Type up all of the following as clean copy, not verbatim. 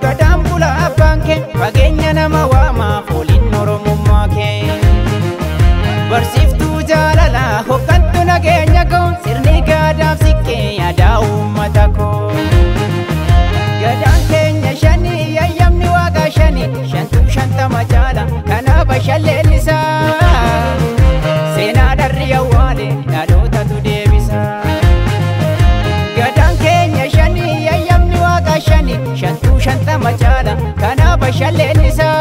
gadaan bula abbaan kee fageenya nama waamaa fooliin oromummaa kee. Barsiiftuu jaalalaa hoggantuu nageenya koo sirni gaadaaf siqqee yaadaa uummata koo. Gadaan keenya shanii yayyamni waaqa shanii shantuu shantama jaala kanaaf shalleellisaa. Seenaa darri awwaale dhalootatu deebisa. Gadaan keenya shanii yayyamni waaqa shanii shantuu shantama jaala kanaaf shalleellisaa.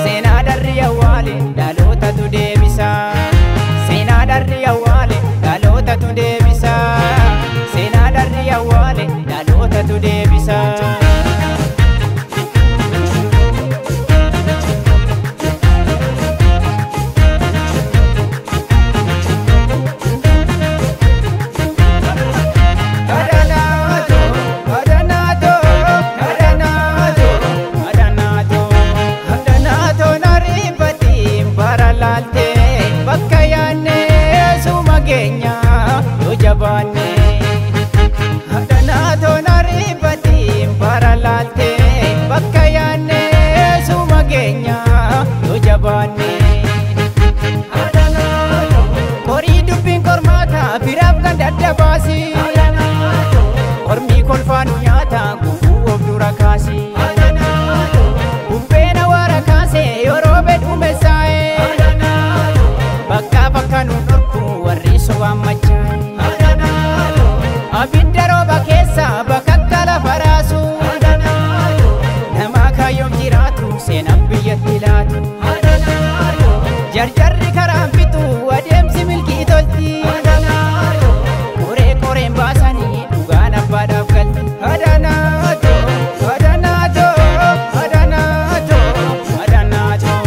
Seenaa darri awwaale dhalootatu deebisa. Seenaa darri awwaale dhalootatu deebisa. Seenaa darri awwaale dhalootatu deebisa. Hadanaatoo nariifatiin baralaalte bakka yaanne suma keenya yoo jabaanne. Horii dubbiin kormaata biraaf kan daddabaasi. Ormii kolfaan nyaata gufuu of dura kaasi. Bubbeen awwaara kaase yeroo bedhume saa'e. Bakka bakka nu dhorku warri sobaan machaa'e. Abidda rooba keessa bakka lafa raasu. Nama kaayyoom jiraatu seenaan biyyatti laatu. Jarjarri karaan fitu adeemsi milkii tolti. Koree koreen baasanii dhugaan abbaadhaaf galti. Hadanaatoo hadanaatoo hadanaatoo hadanaatoo.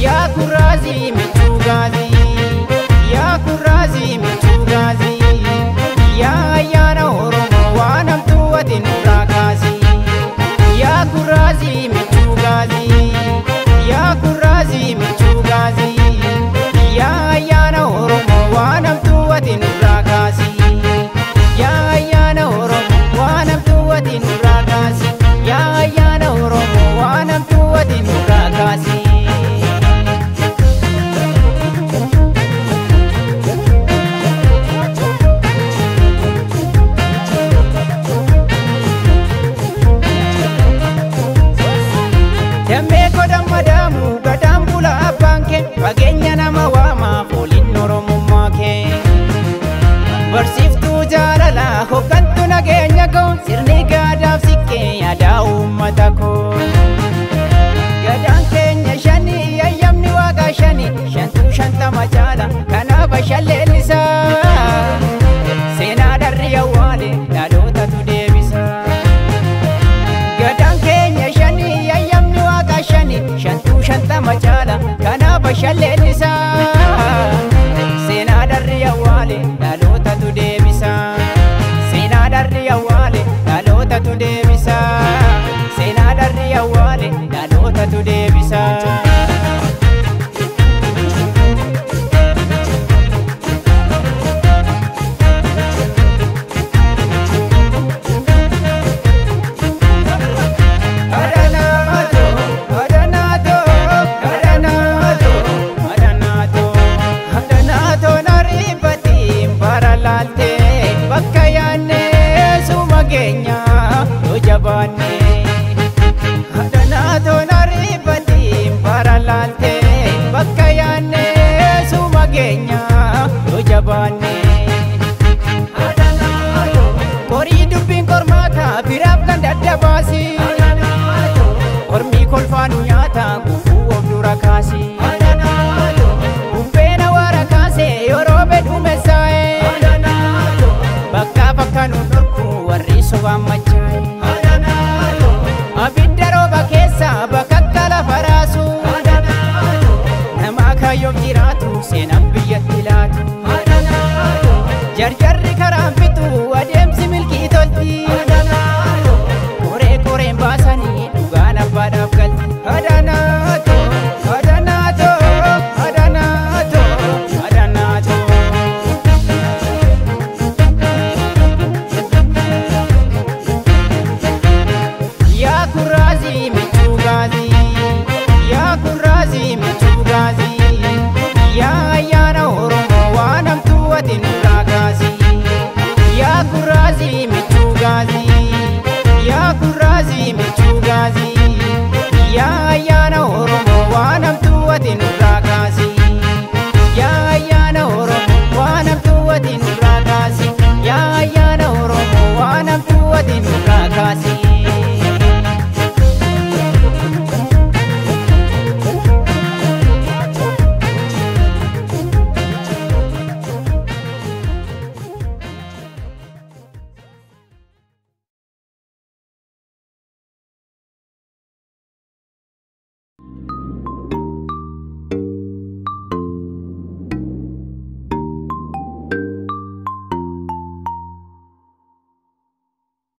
Yaa kurraazii michuu gaazii, yaa kurraazii michuu gaazii, yaa ayyaana Oromoo waan hamtuu ati nurraa kaasi. Yaa kurraazii michuu gaazii, yaa kurraazii michuu gaazii, yaa ayyaana Oromoo waan hamtuu ati nurraa kaasi. Yaa ayyaana Oromoo waan hamtuu ati nurraa kaasi. Yaa ayyaana Oromoo waan hamtuu ati nurraa kaasi. Damee godhan madaamu gadaan bula abbaan kee fageenya nama waamaa fooliin oromummaa kee. Barsiiftuu jaalalaa hoggantuu nageenya koo sirni gaadaaf siqqee yaadaa uummata koo. Gadaan keenya shanii yayyamni waaqa shanii shantuu shantama jaala kanaaf shalleellisaa. Seenaa darri awwaale dhalootatu deebisa. Gadaan keenya shanii yayyamni waaqa shanii shantuu shantama jaala kanaaf shalleellisaa. Seenaa darri awwaale dhalootatu deebisa. Seenaa darri awwaale dhalootatu deebisa. Seenaa darri awwaale dhalootatu deebisa. Bakka yaanne suma keenya yoo jabaanne. Hadanaatoo nariifatiin baralaalte bakka yaanne suma keenya yoo jabaanne. Horii dubbiin kormaata biraaf kan daddabaasi. Ormii kolfaan nyaata gufuu of dura kaasi. Bubbeen awwaara kaase yeroo bedhume saa'e. Bakka bakka nu dhorku warri sobaan machaa'e. Abidda rooba keessa bakka lafa raasu. Nama kaayyoom jiraatu seenaan biyyatti laatu. Jarjarri karaan fitu adeemsi milkii tolti. Koree koreen baasanii dhugaan abbaadhaaf galti.